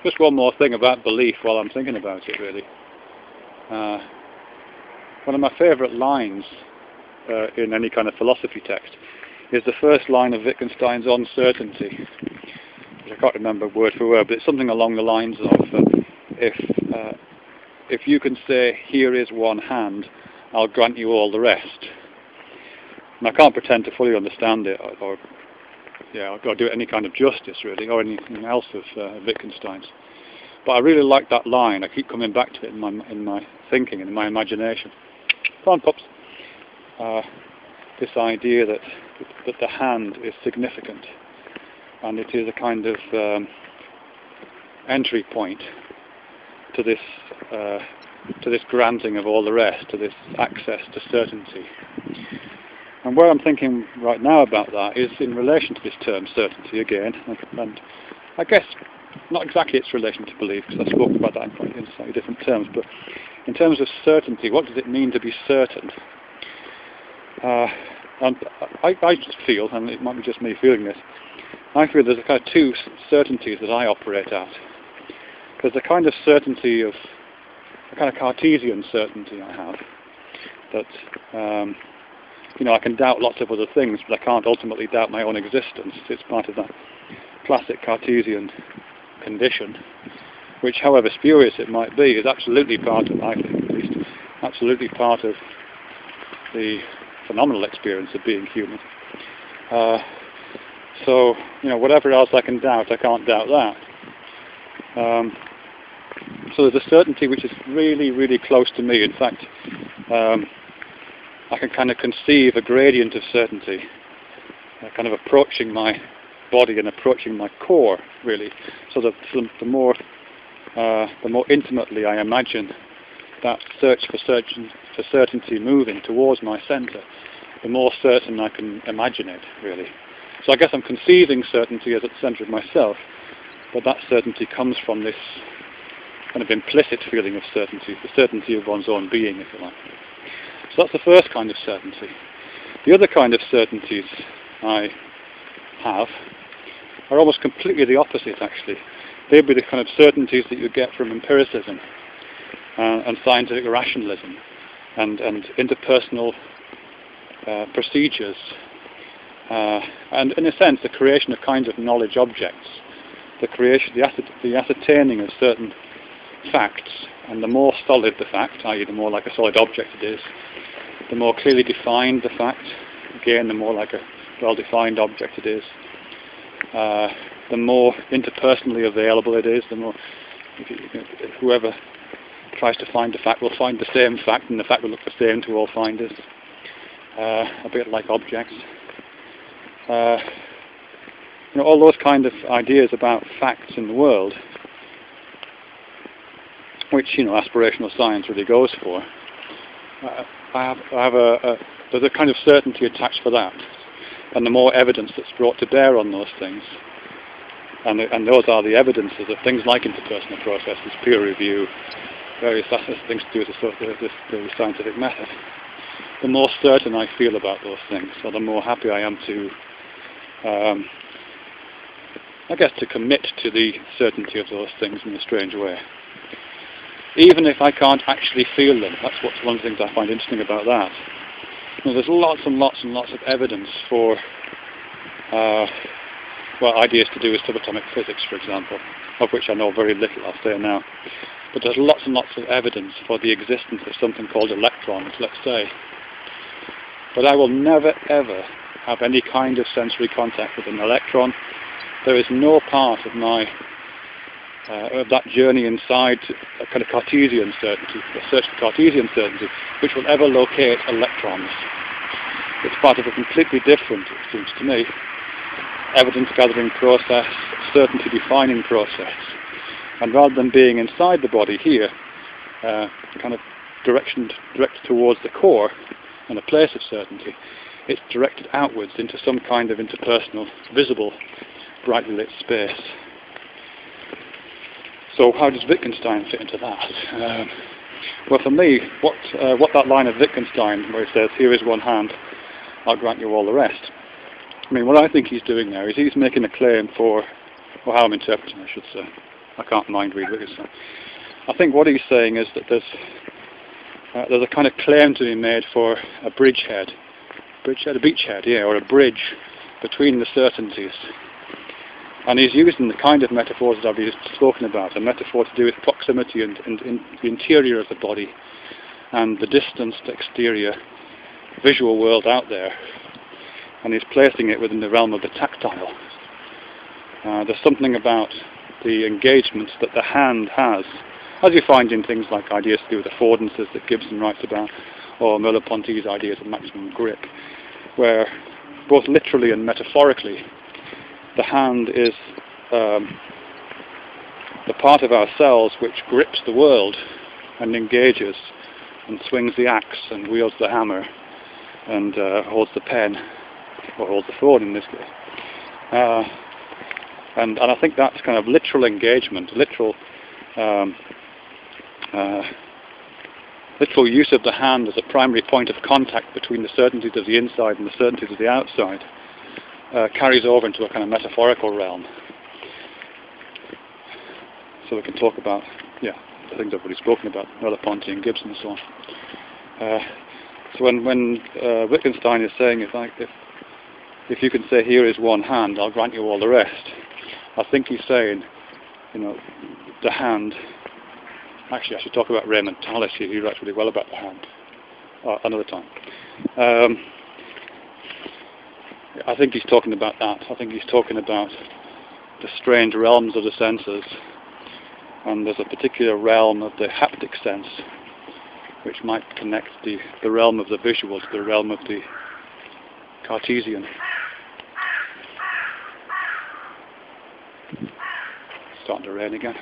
Just one more thing about belief while I'm thinking about it, really. One of my favourite lines in any kind of philosophy text is the first line of Wittgenstein's On Certainty, which I can't remember word for word, but it's something along the lines of if you can say, here is one hand, I'll grant you all the rest. And I can't pretend to fully understand it or do it any kind of justice, really, or anything else of Wittgenstein's. But I really like that line. I keep coming back to it in my thinking and in my imagination. Come on, pups. This idea that the hand is significant, and it is a kind of entry point to this granting of all the rest, to this access to certainty. And where I'm thinking right now about that is in relation to this term certainty again, and I guess not exactly its relation to belief, because I spoke about that in slightly different terms, but in terms of certainty, what does it mean to be certain? And I just feel, and it might be just me feeling this, I feel there's a kind of two certainties that I operate at. There's a kind of certainty of, a kind of Cartesian certainty I have, that I can doubt lots of other things, but I can't ultimately doubt my own existence. It's part of that classic Cartesian condition, which, however spurious it might be, is absolutely part of, I think at least, absolutely part of the phenomenal experience of being human. So, whatever else I can doubt, I can't doubt that. So there's a certainty which is really, really close to me. In fact, I can kind of conceive a gradient of certainty, kind of approaching my body and approaching my core, really. So that the more intimately I imagine that search for certainty moving towards my centre, the more certain I can imagine it, really. So I guess I'm conceiving certainty as at the centre of myself, but that certainty comes from this kind of implicit feeling of certainty, the certainty of one's own being, if you like. So that's the first kind of certainty. The other kind of certainties I have are almost completely the opposite, actually. They'd be the kind of certainties that you get from empiricism and scientific rationalism and interpersonal procedures, and in a sense the creation of kinds of knowledge objects, the ascertaining of certain facts, and the more solid the fact, i.e. the more like a solid object it is, the more clearly defined the fact, again the more like a well-defined object it is, the more interpersonally available it is, the more whoever tries to find the fact will find the same fact, and the fact will look the same to all finders, a bit like objects. All those kind of ideas about facts in the world, which aspirational science really goes for. There's a kind of certainty attached for that, and the more evidence that's brought to bear on those things, and those are the evidences of things like interpersonal processes, peer review, various things to do with the scientific method. The more certain I feel about those things, or the more happy I am to, to commit to the certainty of those things in a strange way. Even if I can't actually feel them, that's one of the things I find interesting about that. There's lots and lots and lots of evidence for ideas to do with subatomic physics, for example, of which I know very little, I'll say now. But there's lots and lots of evidence for the existence of something called electrons, let's say. But I will never, ever have any kind of sensory contact with an electron. There is no part of of that journey inside a kind of Cartesian certainty, a search for Cartesian certainty, which will ever locate electrons. It's part of a completely different, it seems to me, evidence-gathering process, certainty-defining process. And rather than being inside the body here, kind of directed towards the core and a place of certainty, it's directed outwards into some kind of interpersonal, visible, brightly lit space. So how does Wittgenstein fit into that? Well, for me, what that line of Wittgenstein, where he says, here is one hand, I'll grant you all the rest. I mean, what I think he's doing there is he's making a claim for, or how I'm interpreting, I should say, I can't mind read Wittgenstein. I think what he's saying is that there's a kind of claim to be made for a beachhead, yeah, or a bridge between the certainties. And he's using the kind of metaphors that I've just spoken about, a metaphor to do with proximity and the interior of the body and the distanced exterior visual world out there. And he's placing it within the realm of the tactile. There's something about the engagements that the hand has, as you find in things like ideas to do with affordances that Gibson writes about, or Merleau-Ponty's ideas of maximum grip, where both literally and metaphorically the hand is the part of ourselves which grips the world and engages and swings the axe and wields the hammer and holds the pen, or holds the phone in this case. And I think that's kind of literal engagement, literal use of the hand as a primary point of contact between the certainties of the inside and the certainties of the outside, carries over into a kind of metaphorical realm. So we can talk about, the things I've already spoken about, Merleau-Ponty and Gibson and so on. So when Wittgenstein is saying, if you can say here is one hand, I'll grant you all the rest, I think he's saying, the hand. Actually, I should talk about Raymond Tallis here. He writes really well about the hand. Another time. I think he's talking about that. I think he's talking about the strange realms of the senses. And there's a particular realm of the haptic sense which might connect the realm of the visual to the realm of the Cartesian. Starting to rain again.